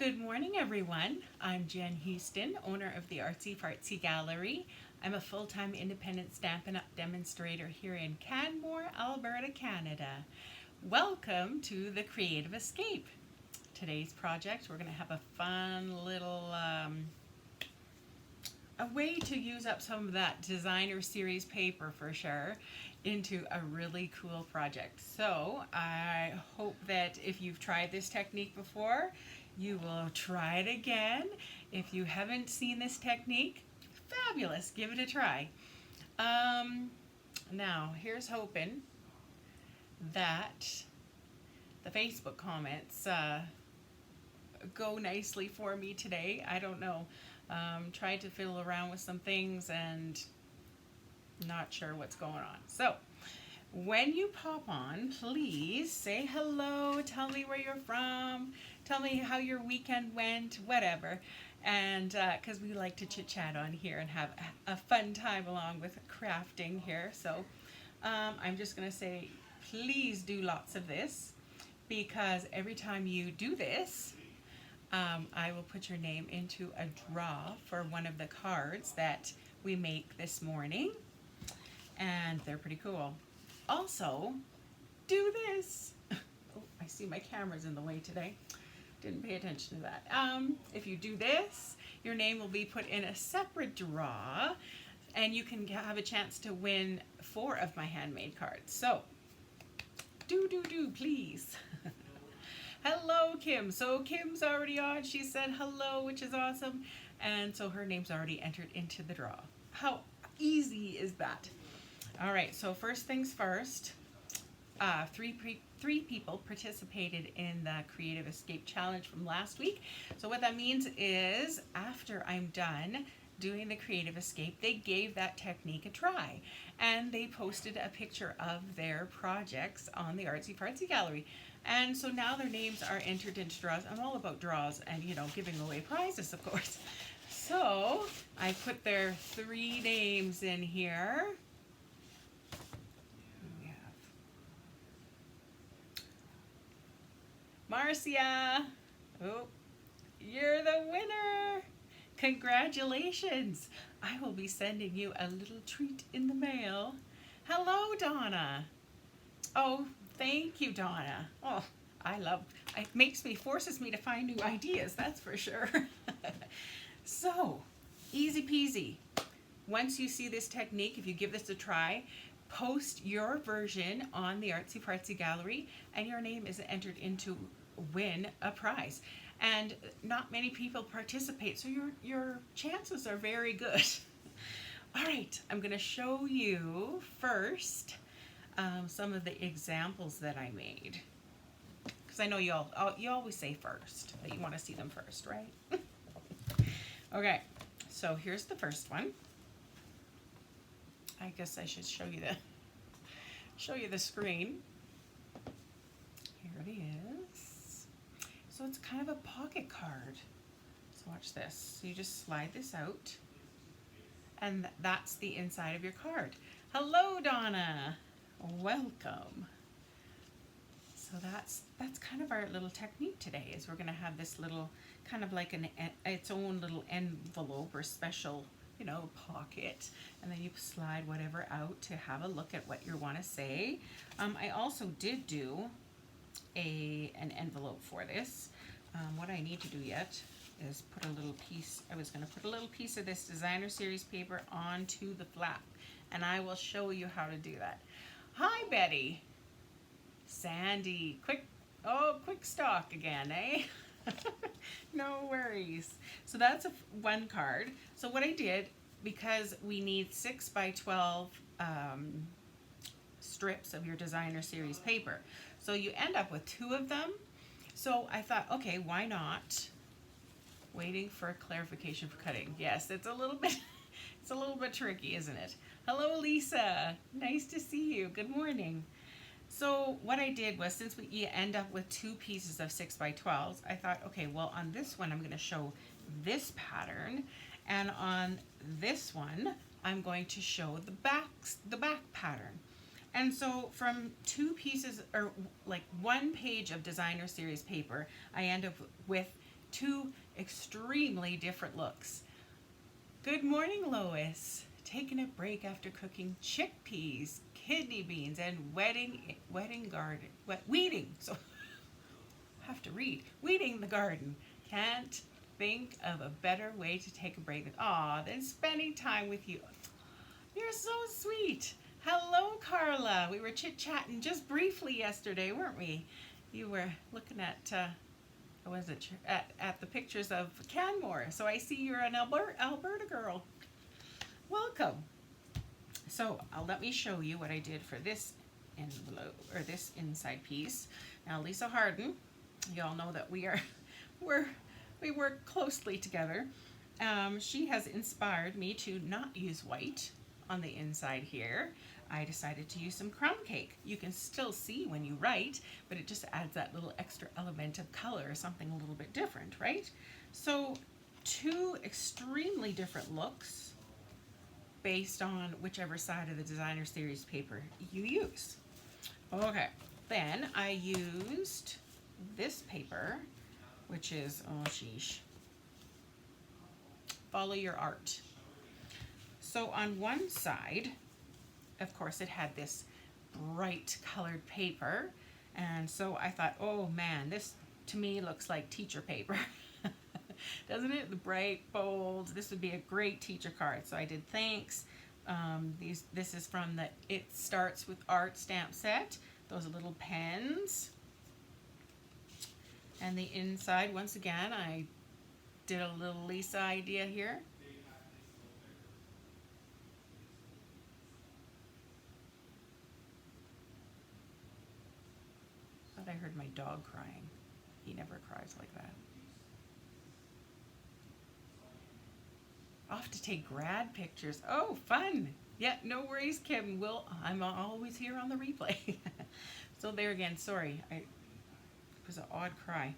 Good morning, everyone. I'm Jen Houston, owner of the Artsy Fartsy Gallery. I'm a full-time independent Stampin' Up! Demonstrator here in Canmore, Alberta, Canada. Welcome to the Creative Escape. Today's project, we're going to have a fun little a way to use up some of that designer series paper for sure into a really cool project. So I hope that if you've tried this technique before, you will try it again. If you haven't seen this technique, fabulous, give it a try. Now, here's hoping that the Facebook comments go nicely for me today. I don't know. Tried to fiddle around with some things and not sure what's going on. So, when you pop on, please say hello, tell me where you're from, tell me how your weekend went, whatever. And because we like to chit-chat on here and have a fun time along with crafting here. So I'm just going to say, please do lots of this, because every time you do this, I will put your name into a draw for one of the cards that we make this morning. And they're pretty cool. Also, do this. Oh, I see my camera's in the way today. Didn't pay attention to that. If you do this, your name will be put in a separate draw, and you can have a chance to win 4 of my handmade cards. So, do, please. Hello, Kim. So Kim's already on. She said hello, which is awesome. And so her name's already entered into the draw. How easy is that? All right, so first things first, three people participated in the Creative Escape Challenge from last week. So what that means is after I'm done doing the Creative Escape, they gave that technique a try. And they posted a picture of their projects on the Artsy Fartsy Gallery. And so now their names are entered into draws. I'm all about draws and, you know, giving away prizes, of course. So I put their 3 names in here. Marcia, oh, you're the winner. Congratulations. I will be sending you a little treat in the mail. Hello, Donna. Oh, thank you, Donna. Oh, it forces me to find new ideas, that's for sure. So, easy peasy. Once you see this technique, if you give this a try, post your version on the Artsy Fartsy Gallery, and your name is entered into win a prize. And not many people participate, so your chances are very good. All right, I'm going to show you first some of the examples that I made, because I know you always say first that you want to see them first, right? Okay, so here's the first one. I guess I should show you the screen. Here it is. So it's kind of a pocket card. So watch this. So you just slide this out, and that's the inside of your card. Hello, Donna. Welcome. So that's kind of our little technique today. Is we're going to have this little kind of like its own little envelope or special, you know, pocket, and then you slide whatever out to have a look at what you want to say. I also did do an envelope for this. What I need to do yet is put a little piece. I was going to put a little piece of this designer series paper onto the flap, and I will show you how to do that. Hi, Betty. Sandy, quick stock again, eh? No worries. So that's one card. So what I did, because we need 6 by 12 strips of your designer series paper, so you end up with 2 of them. So I thought, okay, why not? Waiting for clarification for cutting. Yes, it's a little bit tricky, isn't it? Hello, Lisa. Nice to see you. Good morning. So what I did was, since you end up with 2 pieces of 6 by 12s, I thought, okay, well, on this one I'm going to show this pattern, and on this one I'm going to show the back pattern. And so from 2 pieces, or like 1 page of designer series paper, I end up with two extremely different looks. Good morning, Lois. Taking a break after cooking chickpeas, kidney beans, and weeding. So have to read. Weeding the garden. Can't think of a better way to take a break than spending time with you. You're so sweet. Hello, Carla. We were chit-chatting just briefly yesterday, weren't we? You were looking at at the pictures of Canmore. So I see you're an Alberta girl. Welcome. So let me show you what I did for this envelope, or this inside piece. Now, Lisa Harden, you all know that we work closely together. She has inspired me to not use white on the inside here. I decided to use some crumb cake. You can still see when you write, but it just adds that little extra element of color, something a little bit different, right? So two extremely different looks based on whichever side of the designer series paper you use. Okay, then I used this paper, which is, oh sheesh, Follow Your Art. So on one side, of course, it had this bright colored paper, and so I thought, oh man, this to me looks like teacher paper. Doesn't it? The bright, bold. This would be a great teacher card. So I did thanks. This is from the It Starts With Art stamp set. Those little pens. And the inside, once again, I did a little Lisa idea here. I thought I heard my dog crying. He never cries like that. Off to take grad pictures. Oh, fun. Yeah, no worries, Kim. I'm always here on the replay. So there again, sorry. It was an odd cry.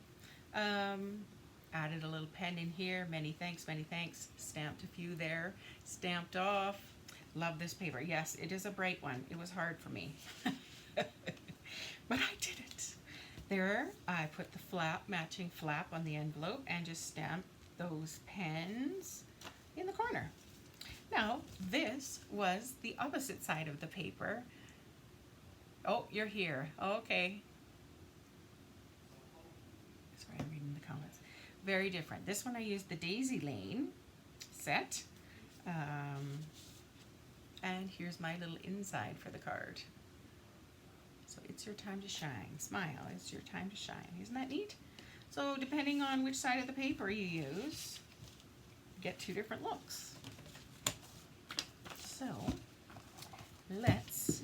Added a little pen in here. Many thanks, many thanks. Stamped a few there. Stamped off. Love this paper. Yes, it is a bright one. It was hard for me. But I did it. There, I put the matching flap on the envelope and just stamped those pens in the corner. Now, this was the opposite side of the paper. Oh, you're here. Okay. Sorry, I'm reading the comments. Very different. This one I used the Daisy Lane set. And here's my little inside for the card. So it's your time to shine. Smile. It's your time to shine. Isn't that neat? So depending on which side of the paper you use, get two different looks. So let's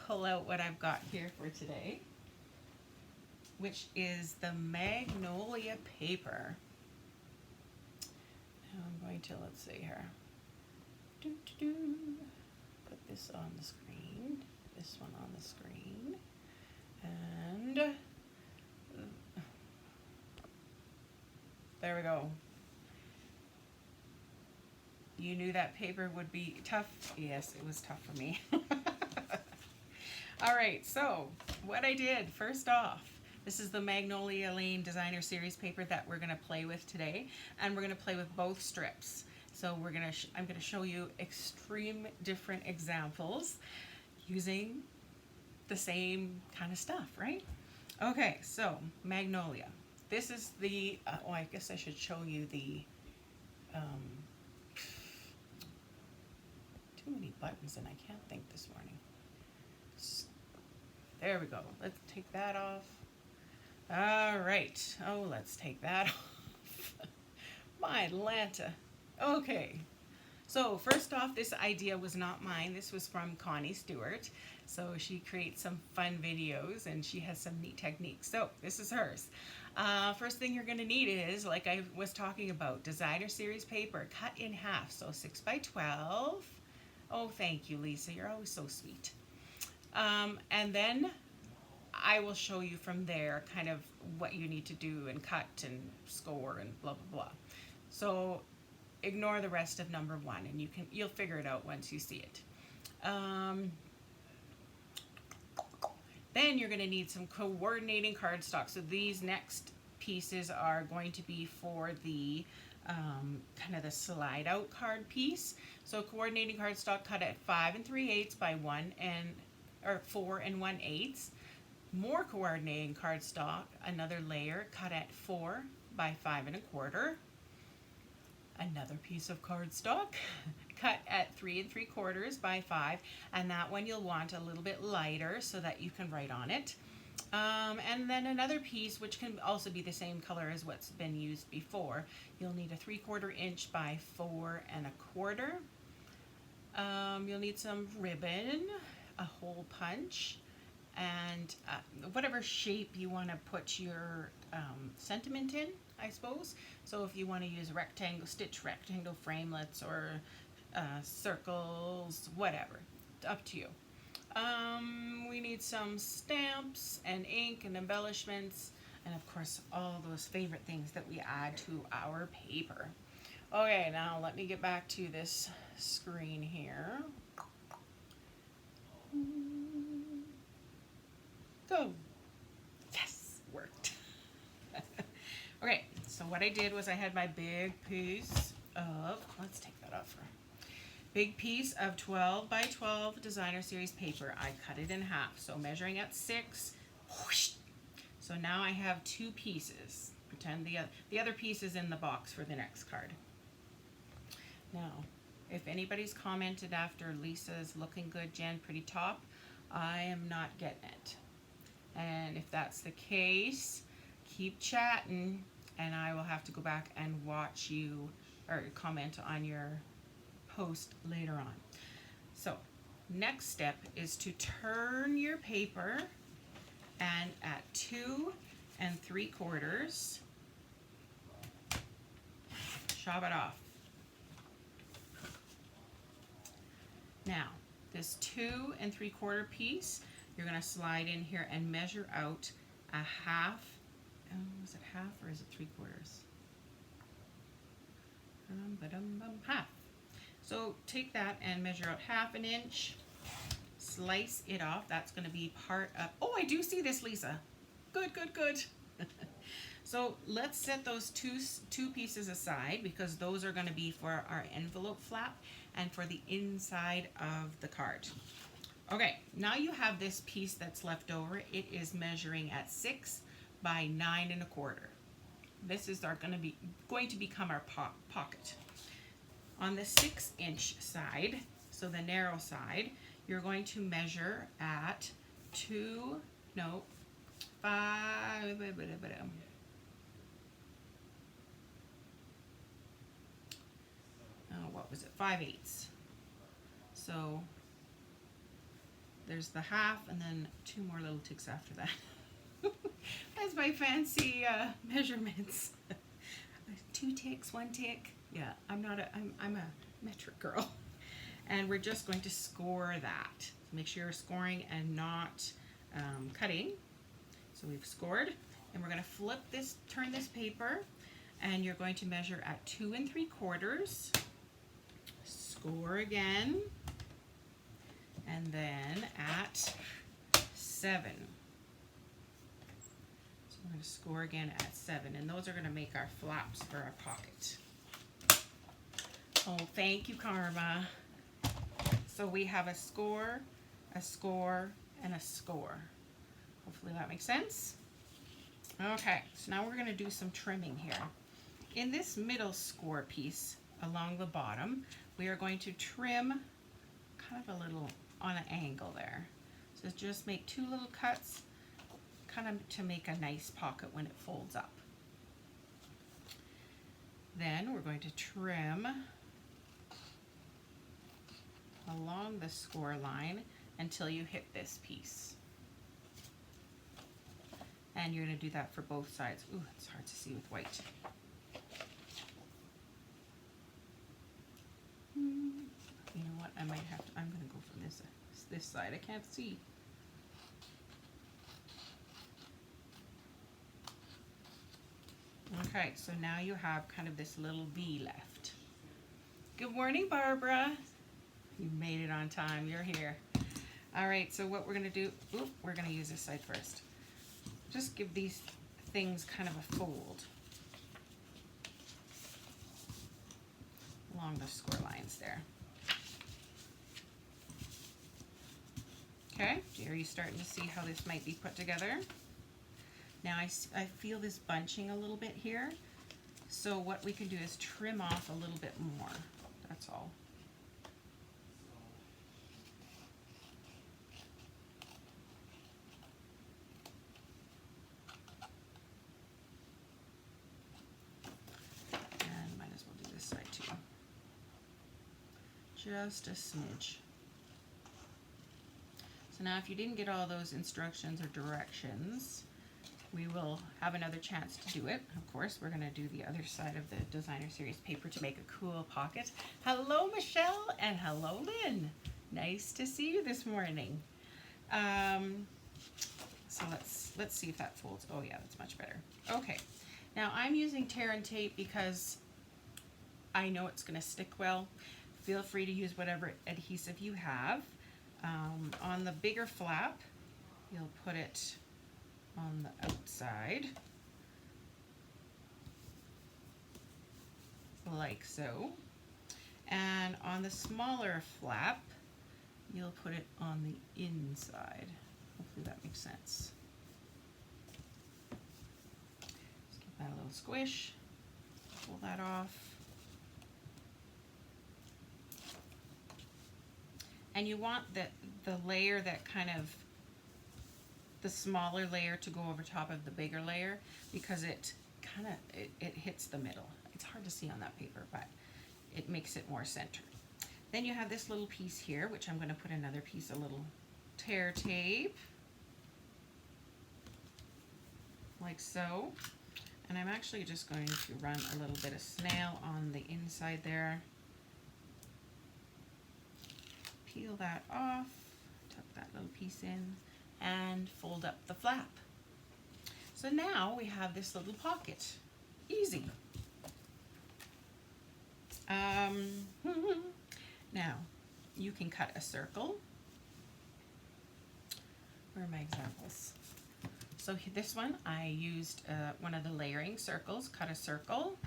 pull out what I've got here for today, which is the Magnolia paper. I'm going to, let's see here. Put this on the screen, this one on the screen, and there we go. You knew that paper would be tough. Yes, it was tough for me. All right, so what I did, first off, this is the Magnolia Lane Designer Series paper that we're gonna play with today, and we're gonna play with both strips. So I'm gonna show you extreme different examples using the same kind of stuff, right? Okay, so Magnolia. This is the, oh, I guess I should show you the, too many buttons and I can't think this morning. There we go. Let's take that off. All right. Oh, let's take that off. My Atlanta. Okay. So first off, this idea was not mine. This was from Connie Stewart. So she creates some fun videos and she has some neat techniques. So this is hers. First thing you're going to need is, like I was talking about, designer series paper cut in half. So 6 by 12. Oh, thank you, Lisa. You're always so sweet. And then I will show you from there kind of what you need to do and cut and score and blah, blah, blah. So ignore the rest of number 1 and you'll figure it out once you see it. Then you're going to need some coordinating cardstock. So these next pieces are going to be for the kind of the slide out card piece. So coordinating cardstock cut at 5 3/8 by 4 1/8. More coordinating cardstock, another layer cut at 4 by 5 1/4. Another piece of cardstock cut at 3 3/4 by 5, and that one you'll want a little bit lighter so that you can write on it. And then another piece, which can also be the same color as what's been used before. You'll need a 3/4 inch by 4 1/4. You'll need some ribbon, a hole punch, and whatever shape you want to put your sentiment in, I suppose. So if you want to use stitch rectangle framelets or circles, whatever, it's up to you. We need some stamps and ink and embellishments, and of course all those favorite things that we add to our paper. Okay, now let me get back to this screen here. Go. Yes, worked. Okay, so what I did was I had my big piece of, let's take that off for big piece of 12 by 12 designer series paper. I cut it in half, so measuring at 6, whoosh. So now I have 2 pieces. Pretend the other piece is in the box for the next card. Now, if anybody's commented after Lisa's looking good, Jen, pretty top, I am not getting it. And if that's the case, keep chatting, and I will have to go back and watch you or comment on your post later on. So next step is to turn your paper, and at 2 3/4 chop it off. Now this 2 3/4 piece, you're going to slide in here and measure out a half. Is it half or is it 3/4? Half. So take that and measure out 1/2 inch, slice it off. That's going to be part of, oh, I do see this, Lisa. Good, good, good. So let's set those two pieces aside, because those are going to be for our envelope flap and for the inside of the card. Okay, now you have this piece that's left over. It is measuring at 6 by 9 1/4. This is going to become our pocket. On the 6-inch side, so the narrow side, you're going to measure at 5/8. So there's the half and then 2 more little ticks after that. That's my fancy measurements. 2 ticks, 1 tick. Yeah, I'm a metric girl. And we're just going to score that. So make sure you're scoring and not cutting. So we've scored, and we're going to turn this paper, and you're going to measure at 2 3/4. Score again, and then at 7. So we're going to score again at 7, and those are going to make our flaps for our pocket. Oh, thank you, Karma. So we have a score, and a score. Hopefully that makes sense. Okay, so now we're going to do some trimming here. In this middle score piece along the bottom, we are going to trim kind of a little on an angle there. So just make 2 little cuts, kind of to make a nice pocket when it folds up. Then we're going to trim along the score line until you hit this piece. And you're going to do that for both sides. Ooh, it's hard to see with white. You know what? I'm going to go from this side. I can't see. Okay, so now you have kind of this little V left. Good morning, Barbara. You made it on time. You're here. All right, so what we're going to do, we're going to use this side first. Just give these things kind of a fold along the score lines there. Okay, are you starting to see how this might be put together? Now I feel this bunching a little bit here, so what we can do is trim off a little bit more, that's all. And might as well do this side too. Just a smidge. So now if you didn't get all those instructions or directions, we will have another chance to do it. Of course, we're going to do the other side of the Designer Series paper to make a cool pocket. Hello, Michelle, and hello, Lynn. Nice to see you this morning. So let's see if that folds. Oh yeah, that's much better. Okay, now I'm using tear and tape because I know it's going to stick well. Feel free to use whatever adhesive you have. On the bigger flap, you'll put it on the outside, like so. And on the smaller flap, you'll put it on the inside. Hopefully that makes sense. Just give that a little squish, pull that off. And you want the layer that kind of, the smaller layer to go over top of the bigger layer, because it kind of, it hits the middle. It's hard to see on that paper, but it makes it more centered. Then you have this little piece here, which I'm going to put another piece of little tear tape, like so. And I'm actually just going to run a little bit of snail on the inside there. Peel that off, tuck that little piece in, and fold up the flap. So now we have this little pocket. Easy. Now, you can cut a circle. Where are my examples? So this one, I used one of the layering circles, cut a circle.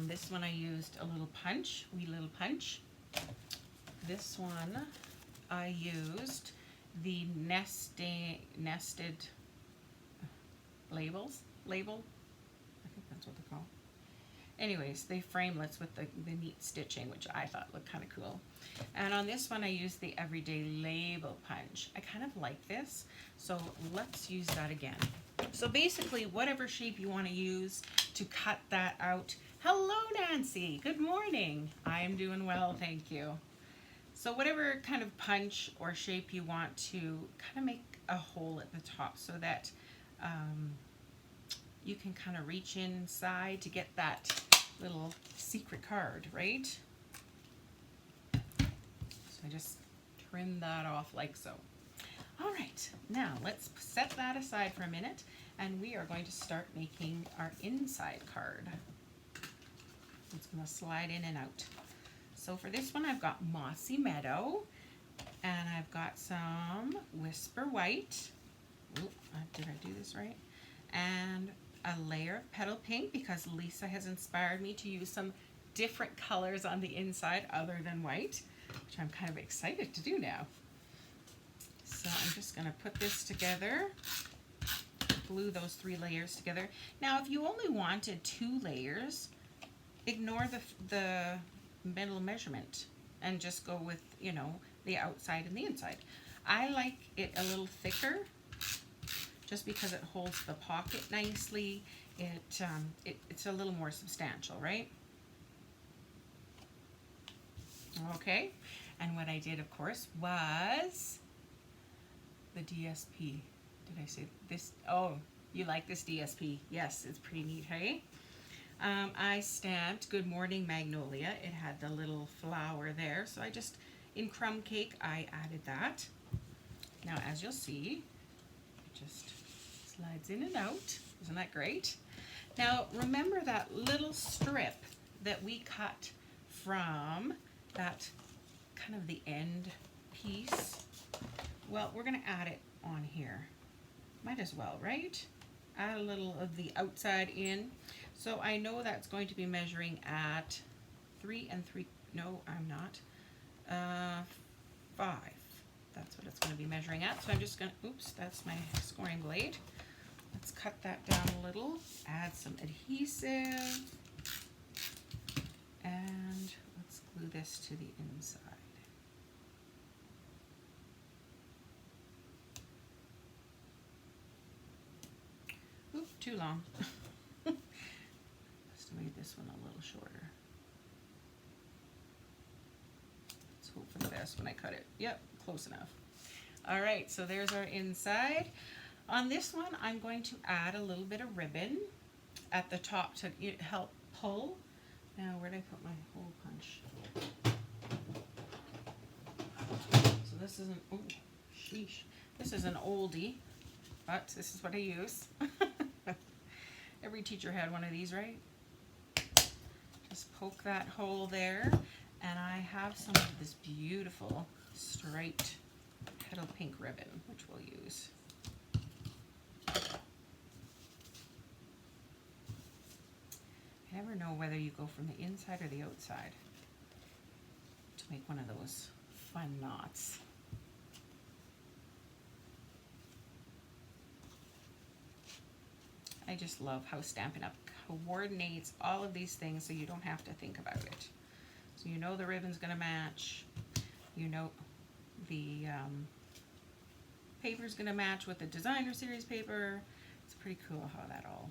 This one I used a little punch, wee little punch. This one, I used the nested label, I think that's what they're called. Anyways, they framelets with the neat stitching, which I thought looked kind of cool. And on this one, I used the Everyday Label Punch. I kind of like this, so let's use that again. So basically, whatever shape you want to use to cut that out. Hello, Nancy. Good morning. I'm doing well, thank you. So whatever kind of punch or shape you want to kind of make a hole at the top so that you can kind of reach inside to get that little secret card, right? So I just trim that off like so. All right, now let's set that aside for a minute and we are going to start making our inside card. It's going to slide in and out. So for this one, I've got Mossy Meadow, and I've got some Whisper White. Ooh, did I do this right? And a layer of Petal Pink, because Lisa has inspired me to use some different colors on the inside other than white, which I'm kind of excited to do now. So I'm just going to put this together, glue those 3 layers together. Now, if you only wanted 2 layers, ignore the middle measurement and just go with, you know, the outside and the inside. I like it a little thicker just because it holds the pocket nicely. It's a little more substantial, right? Okay, and what I did, of course, was the DSP. Did I say this? Oh, you like this DSP? Yes, it's pretty neat, hey? I stamped Good Morning Magnolia. It had the little flower there, so I just, in crumb cake, I added that. Now, as you'll see, it just slides in and out. Isn't that great? Now, remember that little strip that we cut from that kind of the end piece? Well, we're going to add it on here. Might as well, right? add a little of the outside in. So I know that's going to be measuring at 3 3/4. No, I'm not. 5. That's what it's going to be measuring at. So I'm just going to, oops, that's my scoring blade. Let's cut that down a little, add some adhesive, and let's glue this to the inside. Oop, too long. Must have made this one a little shorter. Let's hope for the best when I cut it. Yep, close enough. All right, so there's our inside. On this one, I'm going to add a little bit of ribbon at the top to help pull. Now, where did I put my hole punch? So this is an, oh, sheesh. This is an oldie, but this is what I use. Every teacher had one of these, right? Just poke that hole there. And I have some of this beautiful striped petal pink ribbon, which we'll use. I never know whether you go from the inside or the outside to make one of those fun knots. I just love how Stampin' Up! Coordinates all of these things so you don't have to think about it. So you know the ribbon's going to match, you know the paper's going to match with the designer series paper. It's pretty cool how that all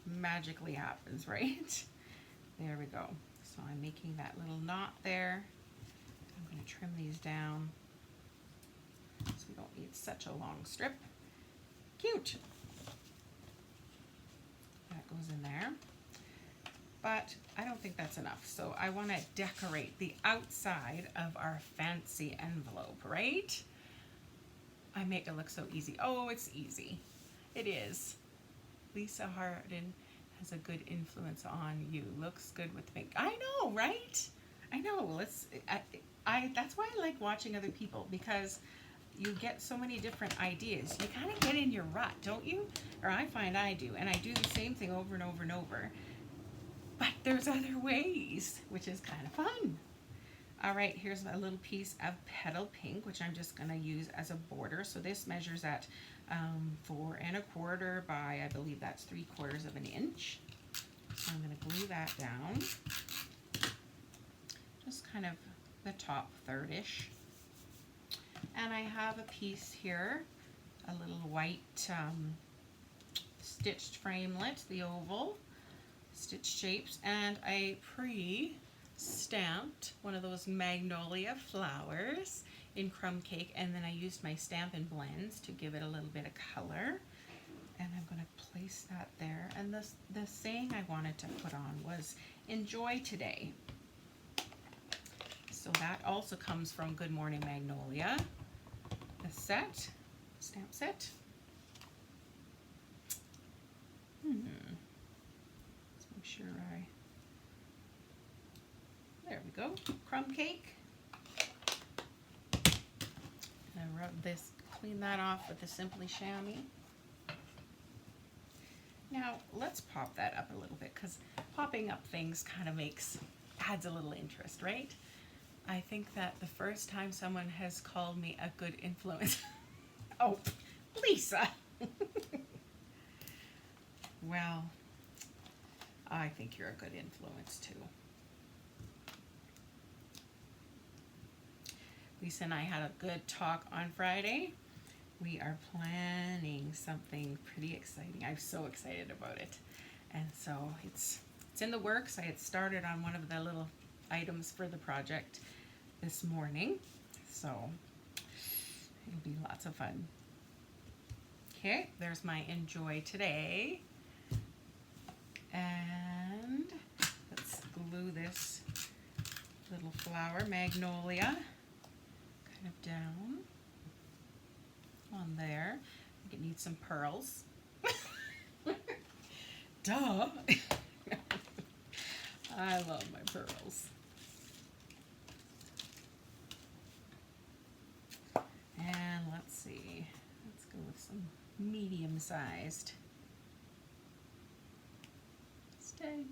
magically happens, right? There we go. So I'm making that little knot there. I'm going to trim these down so we don't need such a long strip. Cute. That goes in there. But I don't think that's enough. So I want to decorate the outside of our fancy envelope, right? I make it look so easy. Oh, it's easy. It is. Lisa Harden has a good influence on you. Looks good with pink. I know, right? I know. That's why I like watching other people, because you get so many different ideas. You kind of get in your rut, don't you? Or I find I do. And I do the same thing over and over and over. But there's other ways, which is kind of fun. All right, here's a little piece of petal pink, which I'm just going to use as a border. So this measures at 4 1/4 by, I believe that's 3/4 of an inch. So I'm going to glue that down. Just kind of the top third-ish. And I have a piece here, a little white stitched framelit, the oval, stitched shapes, and I pre-stamped one of those magnolia flowers in crumb cake, and then I used my Stampin' Blends to give it a little bit of color. And I'm going to place that there. And the saying I wanted to put on was, enjoy today. So that also comes from Good Morning Magnolia, the set, stamp set. Let's make sure there we go, crumb cake. And I rub this, clean that off with the Simply Chamois. Now let's pop that up a little bit, because popping up things kind of adds a little interest, right? I think that the first time someone has called me a good influence, oh, Lisa. Well, I think you're a good influence too. Lisa and I had a good talk on Friday. We are planning something pretty exciting. I'm so excited about it. And so it's in the works. I had started on one of the little items for the project this morning. So it'll be lots of fun. Okay, there's my enjoy today. And let's glue this little flower, magnolia, kind of down on there. I think it needs some pearls. Duh. I love my pearls. And let's see. Let's go with some medium-sized Okay.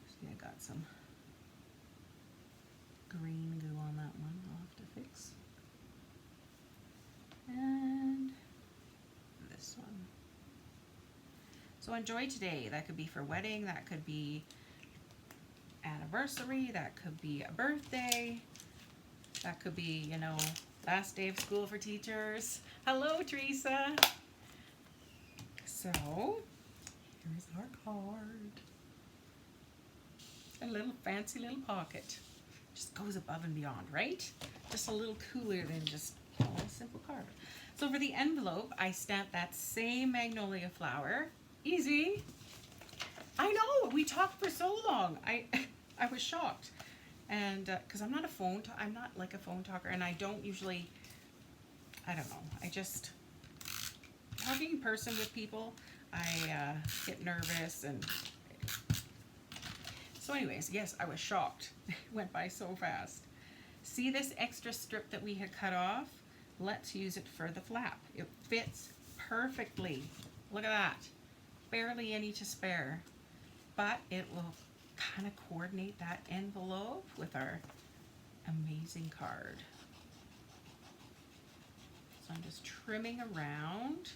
See, I got some green goo on that one. I'll have to fix. And this one. So enjoy today. That could be for wedding, that could be anniversary, that could be a birthday, that could be, you know, last day of school for teachers. Hello, Teresa. So, here's our card. A little fancy little pocket. Just goes above and beyond, right? Just a little cooler than just a simple card. So for the envelope, I stamped that same magnolia flower. Easy. I know, we talked for so long. I was shocked. And because I'm not like a phone talker, and I don't usually, I don't know, I just, talking in person with people, I get nervous. And so anyways, yes, I was shocked. It went by so fast. See this extra strip that we had cut off? Let's use it for the flap. It fits perfectly. Look at that. Barely any to spare, but it will kind of coordinate that envelope with our amazing card. So I'm just trimming around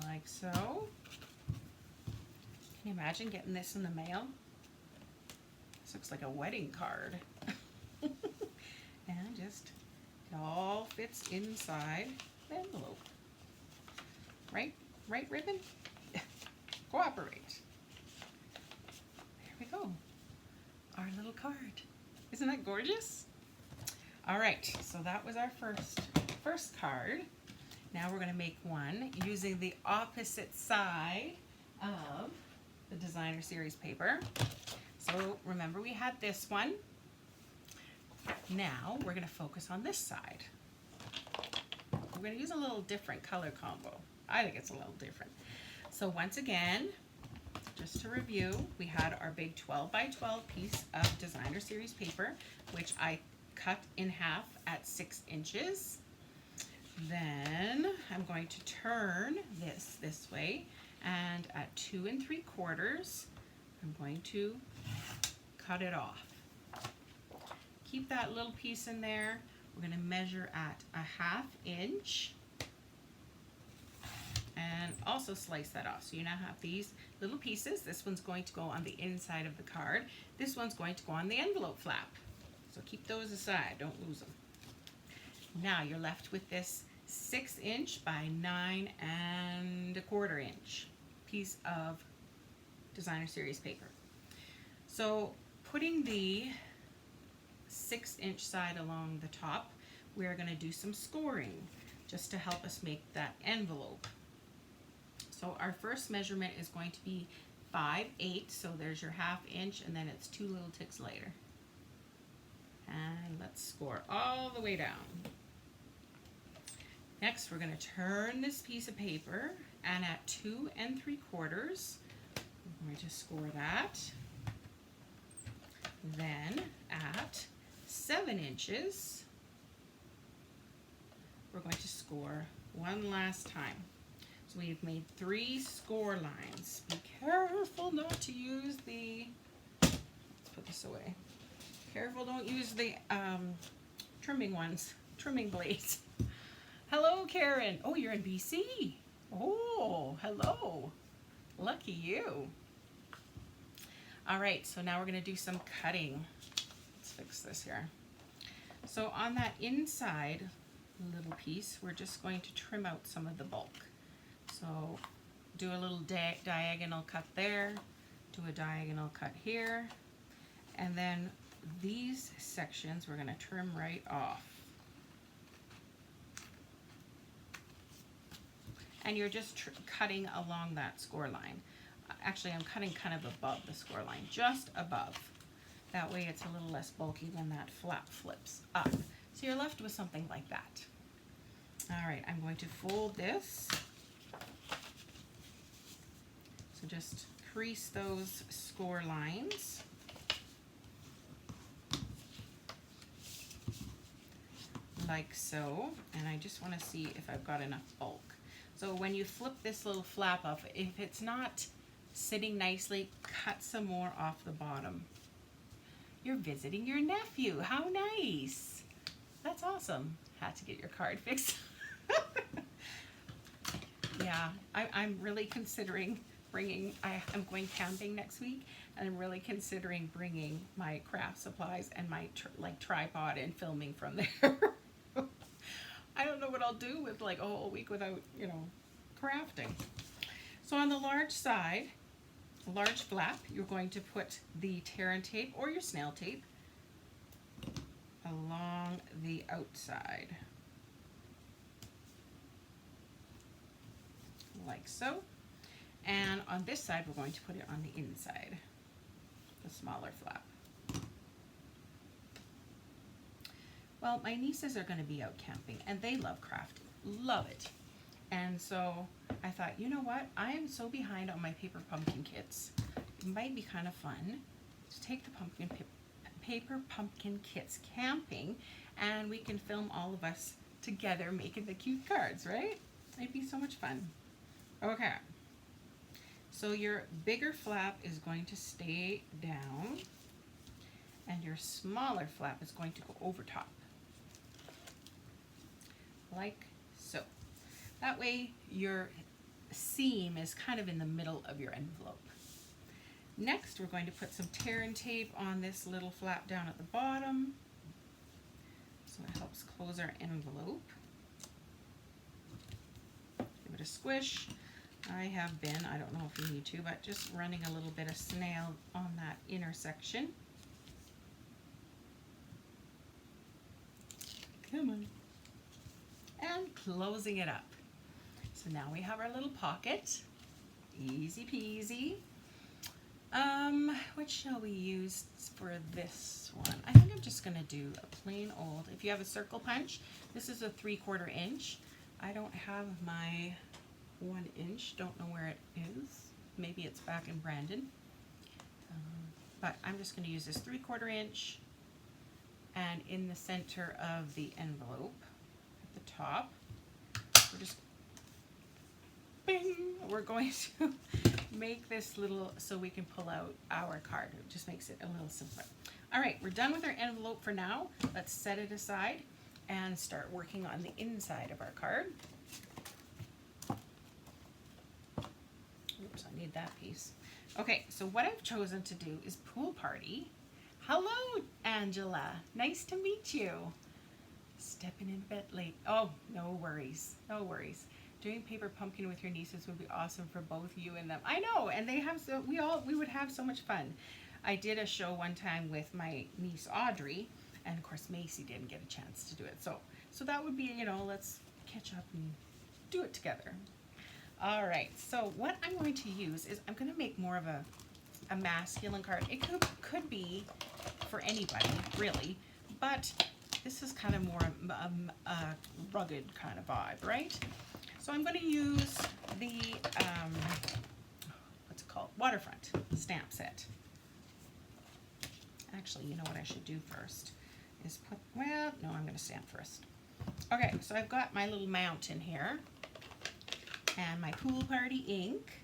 like so. Can you imagine getting this in the mail? This looks like a wedding card. And just, it all fits inside the envelope. Right? Right, ribbon? Cooperate. There we go. Our little card. Isn't that gorgeous? All right, so that was our first card. Now we're going to make one using the opposite side of the designer series paper. So remember, we had this one. Now we're going to focus on this side. We're going to use a little different color combo. I think it's a little different. So once again, just to review, we had our big 12 by 12 piece of designer series paper, which I cut in half at 6 inches. Then I'm going to turn this way, and at 2 3/4, I'm going to cut it off. Keep that little piece in there. We're going to measure at a 1/2 inch and also slice that off. So you now have these little pieces. This one's going to go on the inside of the card. This one's going to go on the envelope flap. So keep those aside, don't lose them. Now you're left with this 6 inch by 9 1/4 inch piece of designer series paper. So putting the 6 inch side along the top, we're going to do some scoring just to help us make that envelope. So our first measurement is going to be 5/8, so there's your 1/2 inch, and then it's 2 little ticks later. And let's score all the way down. Next, we're going to turn this piece of paper, and at 2 3/4, we're going to score that. Then at 7 inches, we're going to score one last time. So we've made 3 score lines. Be careful not to use the, let's put this away. Careful, don't use the trimming blades. Hello, Karen. Oh, you're in BC. Oh, hello. Lucky you. All right, so now we're going to do some cutting. Let's fix this here. So on that inside little piece, we're just going to trim out some of the bulk. So do a little diagonal cut there, do a diagonal cut here, and then these sections we're going to trim right off. And you're just cutting along that score line. Actually, I'm cutting kind of above the score line, just above. That way it's a little less bulky when that flap flips up. So you're left with something like that. All right, I'm going to fold this. So just crease those score lines. Like so. And I just want to see if I've got enough bulk. So when you flip this little flap up, if it's not sitting nicely, cut some more off the bottom. You're visiting your nephew. How nice. That's awesome. Had to get your card fixed. Yeah, I'm really considering bringing, I'm going camping next week, and I'm really considering bringing my craft supplies and my tripod and filming from there. I don't know what I'll do with like a whole week without, you know, crafting. So on the large side, a large flap, you're going to put the tear and tape or your snail tape along the outside, like so. And on this side, we're going to put it on the inside, the smaller flap. Well, my nieces are going to be out camping, and they love crafting, love it. And so I thought, you know what? I am so behind on my paper pumpkin kits. It might be kind of fun to take the paper pumpkin kits camping, and we can film all of us together making the cute cards, right? It'd be so much fun. Okay. So your bigger flap is going to stay down, and your smaller flap is going to go over top, like so. That way your seam is kind of in the middle of your envelope. Next, we're going to put some tear and tape on this little flap down at the bottom, so it helps close our envelope. Give it a squish. I have been, I don't know if you need to, but just running a little bit of snail on that intersection. Come on. And closing it up. So now we have our little pocket. Easy peasy. What shall we use for this one? I think I'm just gonna do a plain old, if you have a circle punch, this is a 3/4 inch. I don't have my 1 inch, don't know where it is. Maybe it's back in Brandon. But I'm just gonna use this 3/4 inch, and in the center of the envelope, at the top, we're just, bing, we're going to make this little, so we can pull out our card. It just makes it a little simpler. All right, we're done with our envelope for now. Let's set it aside and start working on the inside of our card. Oops, I need that piece. Okay, so what I've chosen to do is pool party. Hello, Angela. Nice to meet you. Stepping in a bit late. Oh, no worries. No worries. Doing paper pumpkin with your nieces would be awesome for both you and them. I know, and they have so we would have so much fun. I did a show one time with my niece Audrey, and of course Macy didn't get a chance to do it. So that would be, you know, let's catch up and do it together. All right. So what I'm going to use is I'm going to make more of a masculine card. It could be for anybody really, but this is kind of more a rugged kind of vibe, right? So I'm going to use the, what's it called? Waterfront stamp set. Actually, you know what I should do first is put, well, no, I'm going to stamp first. Okay, so I've got my little mountain here and my pool party ink.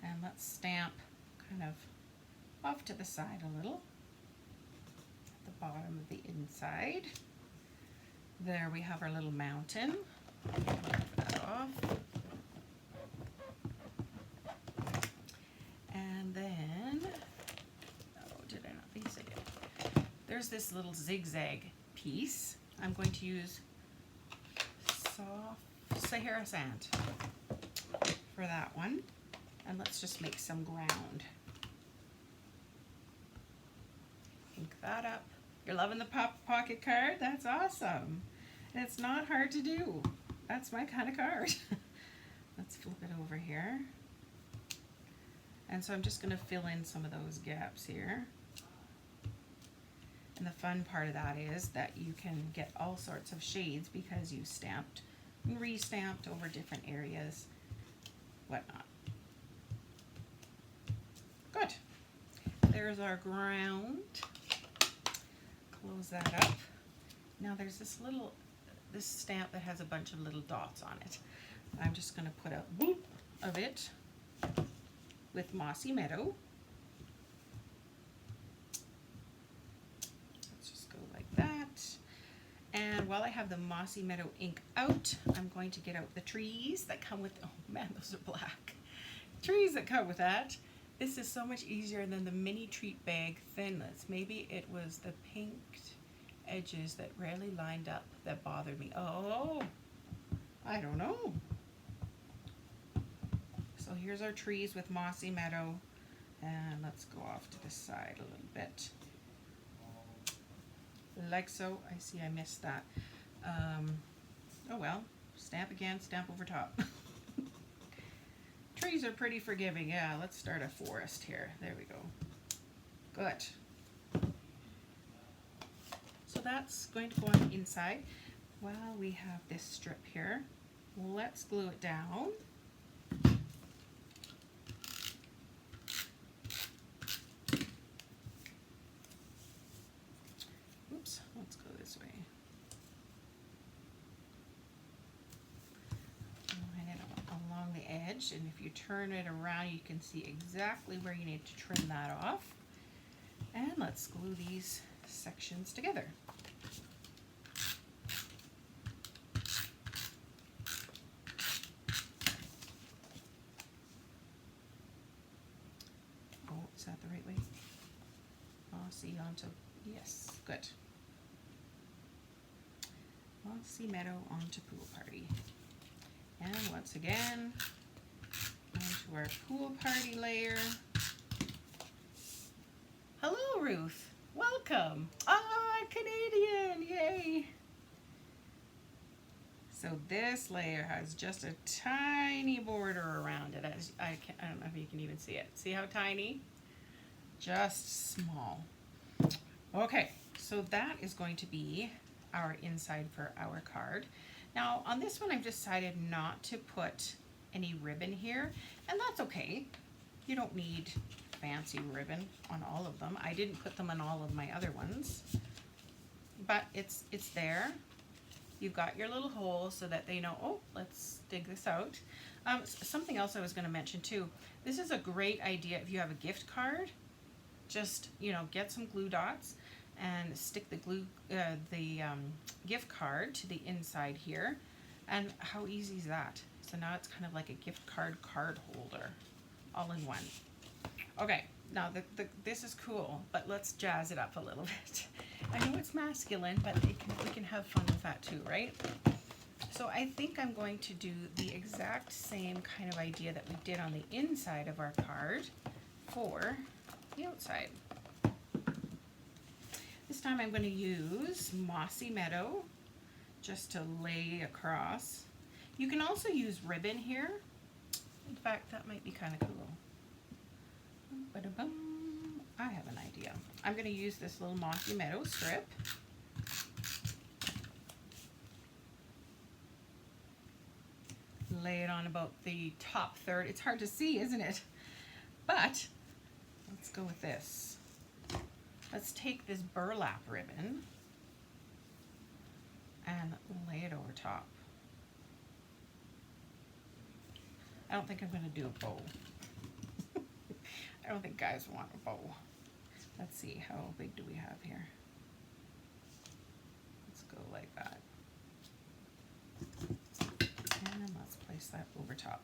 And let's stamp kind of off to the side a little at the bottom of the inside. There we have our little mountain. Mark that off. And then, oh, did I not? Yes, I did. There's this little zigzag piece. I'm going to use soft Sahara sand for that one. And let's just make some ground. Ink that up. You're loving the pocket card? That's awesome. And it's not hard to do. That's my kind of card. Let's flip it over here. And so I'm just going to fill in some of those gaps here. And the fun part of that is that you can get all sorts of shades because you stamped and re-stamped over different areas, whatnot. Good. There's our ground. Close that up. Now there's this little this stamp that has a bunch of little dots on it. I'm just going to put a whoop of it with Mossy Meadow. Let's just go like that. And while I have the Mossy Meadow ink out, I'm going to get out the trees that come with, oh man, those are black. Trees that come with that. This is so much easier than the mini treat bag thinlits. Maybe it was the pink edges that rarely lined up that bothered me. Oh, I don't know. So here's our trees with Mossy Meadow, and let's go off to the side a little bit. Like so. I see I missed that. Oh well, stamp again, stamp over top. Trees are pretty forgiving. Yeah, let's start a forest here. There we go. Good. So that's going to go on the inside. While we have this strip here, let's glue it down. Oops, let's go this way. Line it along the edge, and if you turn it around, you can see exactly where you need to trim that off. And let's glue these sections together. Oh, is that the right way? Mossy onto, yes, good. Mossy Meadow onto Pool Party. And once again, onto our Pool Party layer. Hello, Ruth. Welcome. Ah, Canadian. Yay. So this layer has just a tiny border around it. I don't know if you can even see it. See how tiny? Just small. Okay, so that is going to be our inside for our card. Now on this one I've decided not to put any ribbon here, and that's okay. You don't need fancy ribbon on all of them. I didn't put them on all of my other ones, but it's there. You've got your little hole so that they know, oh, let's dig this out. Something else I was going to mention too. This is a great idea if you have a gift card. Just, you know, get some glue dots and stick the gift card to the inside here. And how easy is that? So now it's kind of like a gift card holder all in one. Okay, now this is cool, but let's jazz it up a little bit. I know it's masculine, but we can have fun with that too, right? So I think I'm going to do the exact same kind of idea that we did on the inside of our card for the outside. This time I'm going to use Mossy Meadow just to lay across. You can also use ribbon here. In fact, that might be kind of cool. Ba-da-bum. I have an idea. I'm going to use this little Mossy Meadow strip. Lay it on about the top third. It's hard to see, isn't it? But let's go with this. Let's take this burlap ribbon and lay it over top. I don't think I'm going to do a bow. I don't think guys want a bow. Let's see, how big do we have here? Let's go like that. And let's place that over top.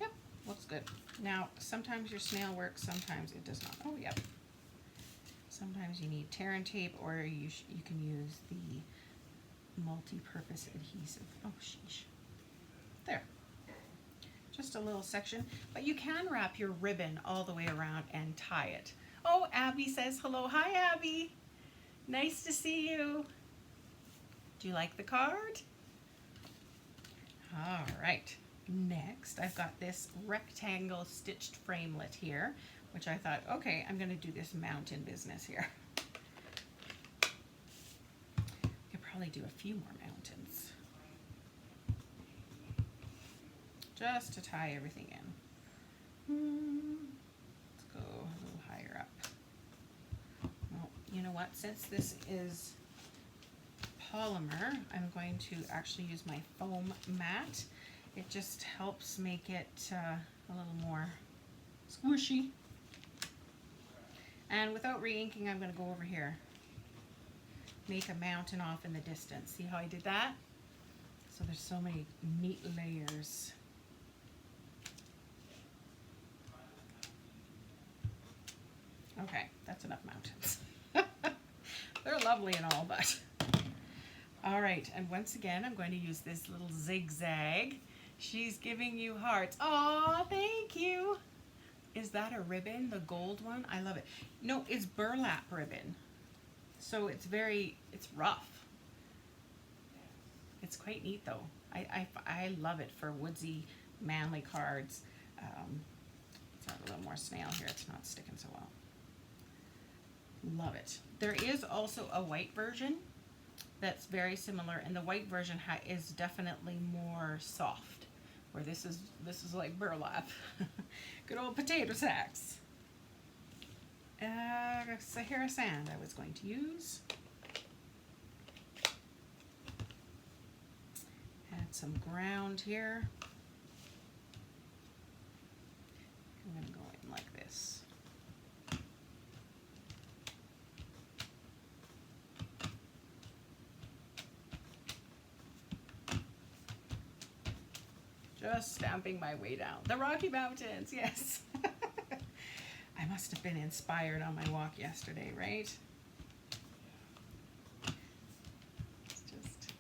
Yep, looks good. Now, sometimes your snail works, sometimes it does not. Oh, yep. Sometimes you need tear and tape, or you can use the multi-purpose adhesive. Oh, sheesh. There. Just a little section, but you can wrap your ribbon all the way around and tie it. Oh, Abby says hello. Hi, Abby. Nice to see you. Do you like the card? All right. Next, I've got this rectangle stitched framelit here, which I thought, okay, I'm going to do this mountain business here. Could probably do a few more mountains, just to tie everything in. Let's go a little higher up. Well, you know what? Since this is polymer, I'm going to actually use my foam mat. It just helps make it a little more squishy. And without re-inking, I'm going to go over here. Make a mountain off in the distance. See how I did that? So there's so many neat layers. Okay, that's enough mountains. They're lovely and all, but... All right, and once again, I'm going to use this little zigzag. She's giving you hearts. Aw, thank you. Is that a ribbon, the gold one? I love it. No, it's burlap ribbon. So it's rough. It's quite neat though. I love it for woodsy, manly cards. Let's add a little more snail here. It's not sticking so well. Love it. There is also a white version that's very similar, and the white version is definitely more soft, where this is like burlap. Good old potato sacks. Sahara sand I was going to use. Add some ground here. I'm going to go in like this. Just stamping my way down. The Rocky Mountains, yes. I must have been inspired on my walk yesterday, right? It's just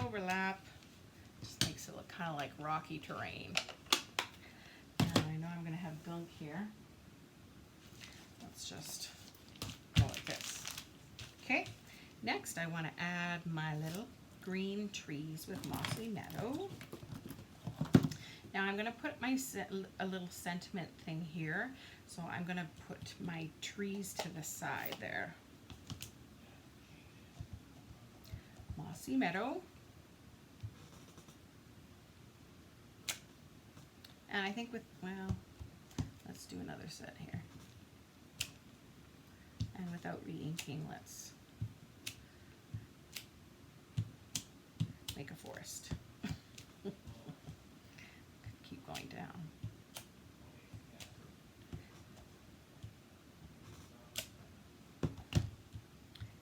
overlap. Just makes it look kind of like rocky terrain. And I know I'm going to have gunk here. Let's just go like this. Okay, next I want to add my little green trees with mossy meadow. Now I'm going to put a little sentiment thing here. So I'm going to put my trees to the side there. Mossy meadow. And I think let's do another set here. And without re-inking, let's make a forest. Keep going down.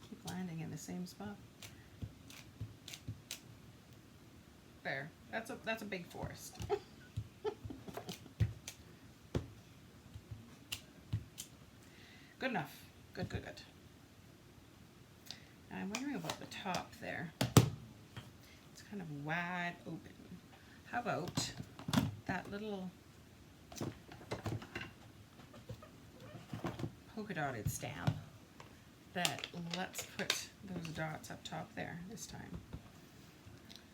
Keep landing in the same spot. There. That's a big forest. Good enough. Good, good, good. And I'm wondering about the top there. It's kind of wide open. How about that little polka dotted stamp that let's put those dots up top there this time.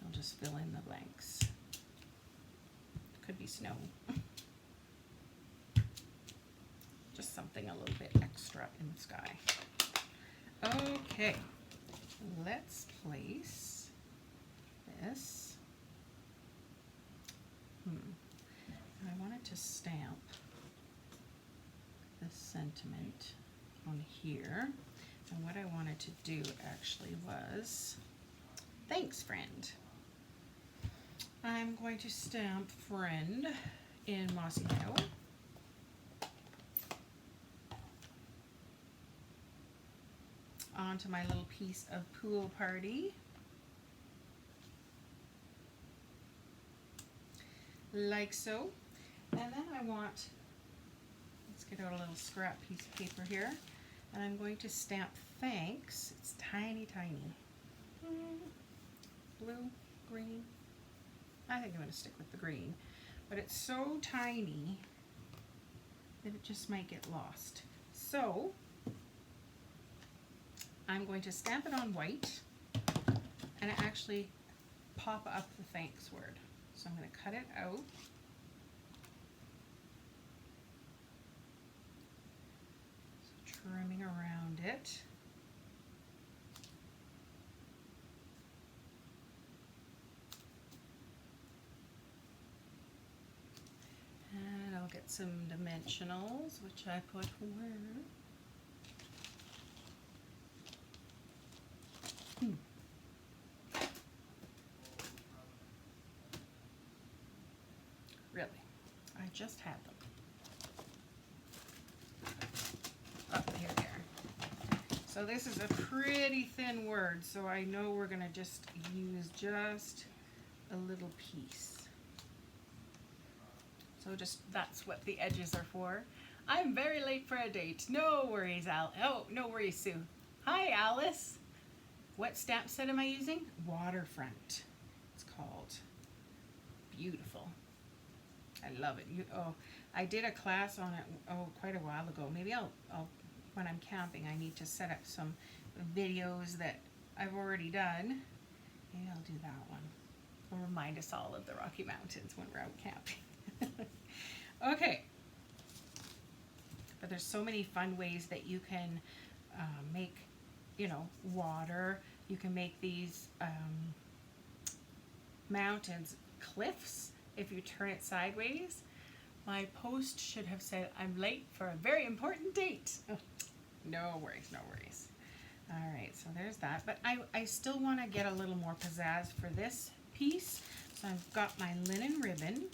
I'll just fill in the blanks. Could be snow. Just something a little bit extra in the sky. Okay, let's place this. I wanted to stamp the sentiment on here. And what I wanted to do actually was, thanks, friend. I'm going to stamp friend in mossy meadow. Onto my little piece of pool party. Like so. And then I want, let's get out a little scrap piece of paper here, and I'm going to stamp thanks. It's tiny, tiny. Blue, green. I think I'm going to stick with the green. But it's so tiny that it just might get lost. So I'm going to stamp it on white and actually pop up the thanks word. So I'm going to cut it out. So trimming around it. And I'll get some dimensionals, which I put where? just had them. Oh, here they are. So this is a pretty thin word, so I know we're going to just use just a little piece. So just, that's what the edges are for. I'm very late for a date. No worries, no worries, Sue. Hi, Alice. What stamp set am I using? Waterfront, it's called. Beautiful. I love it. I did a class on it quite a while ago. Maybe I'll when I'm camping, I need to set up some videos that I've already done. Maybe I'll do that one. It'll remind us all of the Rocky Mountains when we're out camping. Okay. But there's so many fun ways that you can make, water. You can make these mountains cliffs if you turn it sideways. My post should have said, I'm late for a very important date. Oh, no worries, no worries. All right, so there's that. But I still want to get a little more pizzazz for this piece. So I've got my linen ribbon.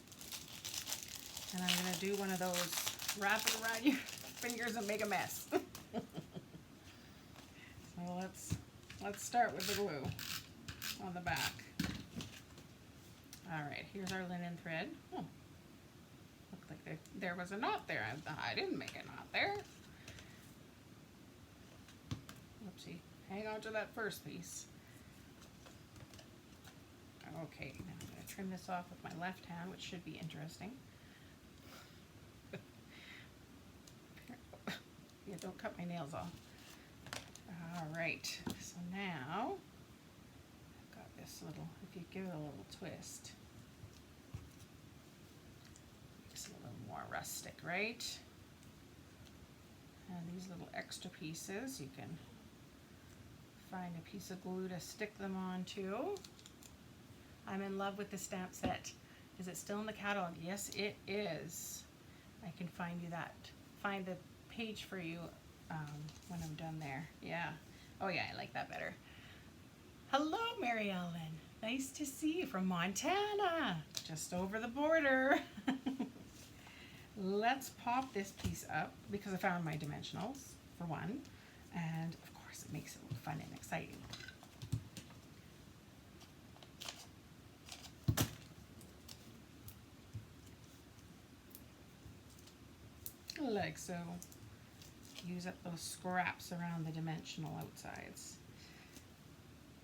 And I'm going to do one of those, wrap it around your fingers and make a mess. So let's start with the glue on the back. All right, here's our linen thread. Oh, looked like there was a knot there. I didn't make a knot there. Whoopsie. Hang on to that first piece. Okay, now I'm going to trim this off with my left hand, which should be interesting. Yeah, don't cut my nails off. All right, so now I've got this little, if you give it a little twist, makes it a little more rustic, right? And these little extra pieces, you can find a piece of glue to stick them onto. I'm in love with the stamp set. Is it still in the catalog? Yes, it is. I can find the page for you when I'm done there. Yeah. Oh yeah, I like that better. Hello, Mary Ellen. Nice to see you from Montana, just over the border. Let's pop this piece up because I found my dimensionals for one, and of course it makes it look fun and exciting. Like so. Use up those scraps around the dimensional outsides.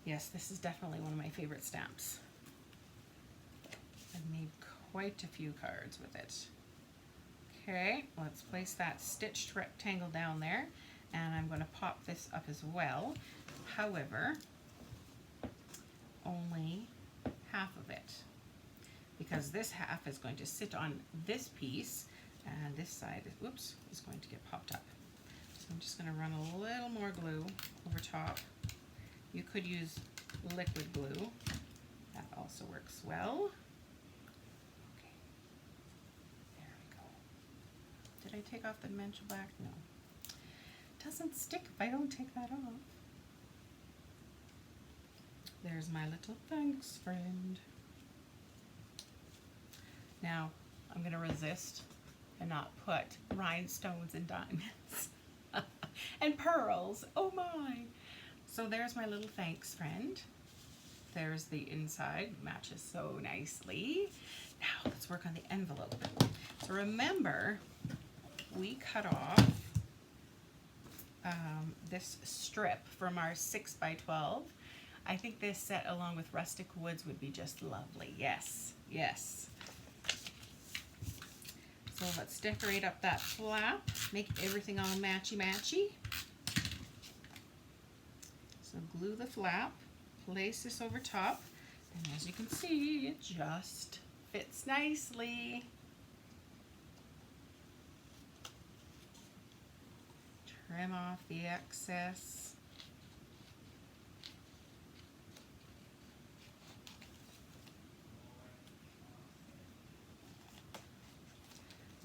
Yes, this is definitely one of my favorite stamps. I've made quite a few cards with it. Okay, let's place that stitched rectangle down there, and I'm going to pop this up as well. However, only half of it, because this half is going to sit on this piece, and this side is, whoops, is going to get popped up. So I'm just going to run a little more glue over top. You could use liquid glue. That also works well. Okay. There we go. Did I take off the dimensional back? No. It doesn't stick if I don't take that off. There's my little thanks friend. Now, I'm going to resist and not put rhinestones and diamonds. And pearls, oh my. So there's my little thanks friend. There's the inside, matches so nicely. Now let's work on the envelope. So remember, we cut off this strip from our 6x12. I think this set along with rustic woods would be just lovely. Yes, yes. So let's decorate up that flap, make everything all matchy-matchy. So glue the flap, place this over top, and as you can see, it just fits nicely. Trim off the excess.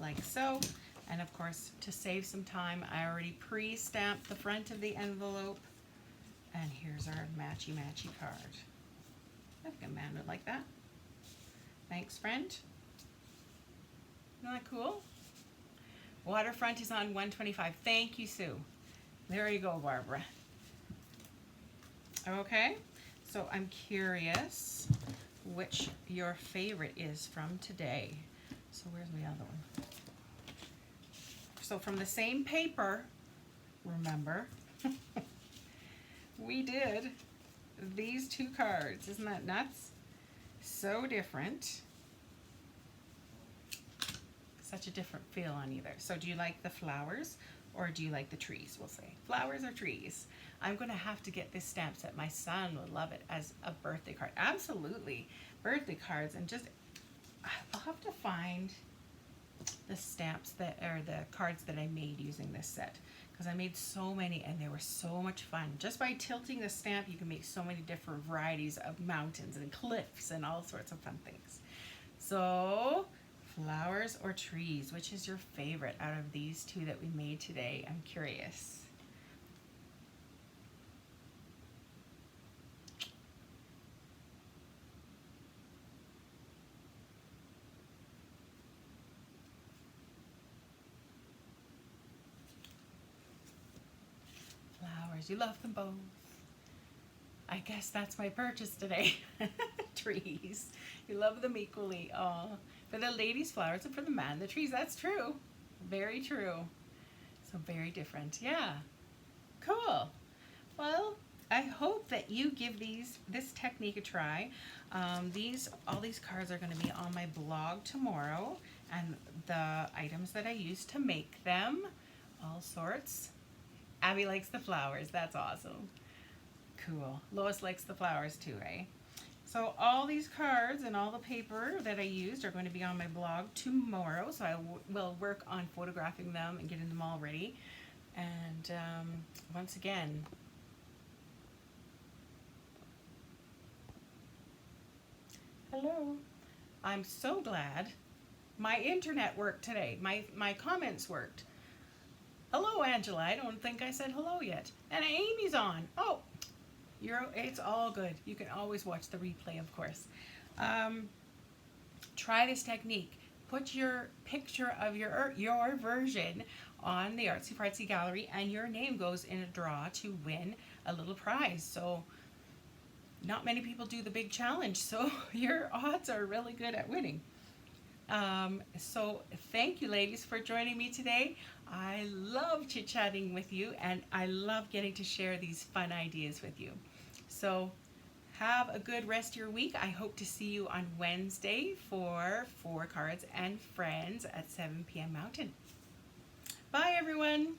Like so. And of course, to save some time, I already pre-stamped the front of the envelope. And here's our matchy-matchy card. I think I mounted like that. Thanks, friend. Isn't that cool? Waterfront is on 125. Thank you, Sue. There you go, Barbara. Okay, so I'm curious which your favorite is from today. So where's my other one? So from the same paper, remember, we did these two cards. Isn't that nuts? So different. Such a different feel on either. So do you like the flowers or do you like the trees? We'll say flowers or trees. I'm going to have to get this stamp set. My son would love it as a birthday card. Absolutely. Birthday cards. And just, I'll have to find the stamps that, or the cards that I made using this set, because I made so many and they were so much fun. Just by tilting the stamp, you can make so many different varieties of mountains and cliffs and all sorts of fun things. So flowers or trees, which is your favorite out of these two that we made today? I'm curious. Flowers, you love them both. I guess that's my purchase today. Trees. You love them equally. Oh, for the ladies, flowers, and for the man, the trees. That's true. Very true. So very different. Yeah. Cool. Well, I hope that you give this technique a try. All these cards are going to be on my blog tomorrow, and the items that I used to make them, all sorts. Abby likes the flowers. That's awesome. Cool. Lois likes the flowers too, eh? So all these cards and all the paper that I used are going to be on my blog tomorrow. So I will work on photographing them and getting them all ready. And once again, hello. I'm so glad my internet worked today. My comments worked. Hello, Angela. I don't think I said hello yet. And Amy's on. Oh, it's all good. You can always watch the replay, of course. Try this technique. Put your picture of your version on the Artsy Fartsy gallery, and your name goes in a draw to win a little prize. So not many people do the big challenge, so your odds are really good at winning. So thank you, ladies, for joining me today. I love chit-chatting with you, and I love getting to share these fun ideas with you. So have a good rest of your week. I hope to see you on Wednesday for 4 Cards and Friends at 7 p.m. Mountain. Bye, everyone.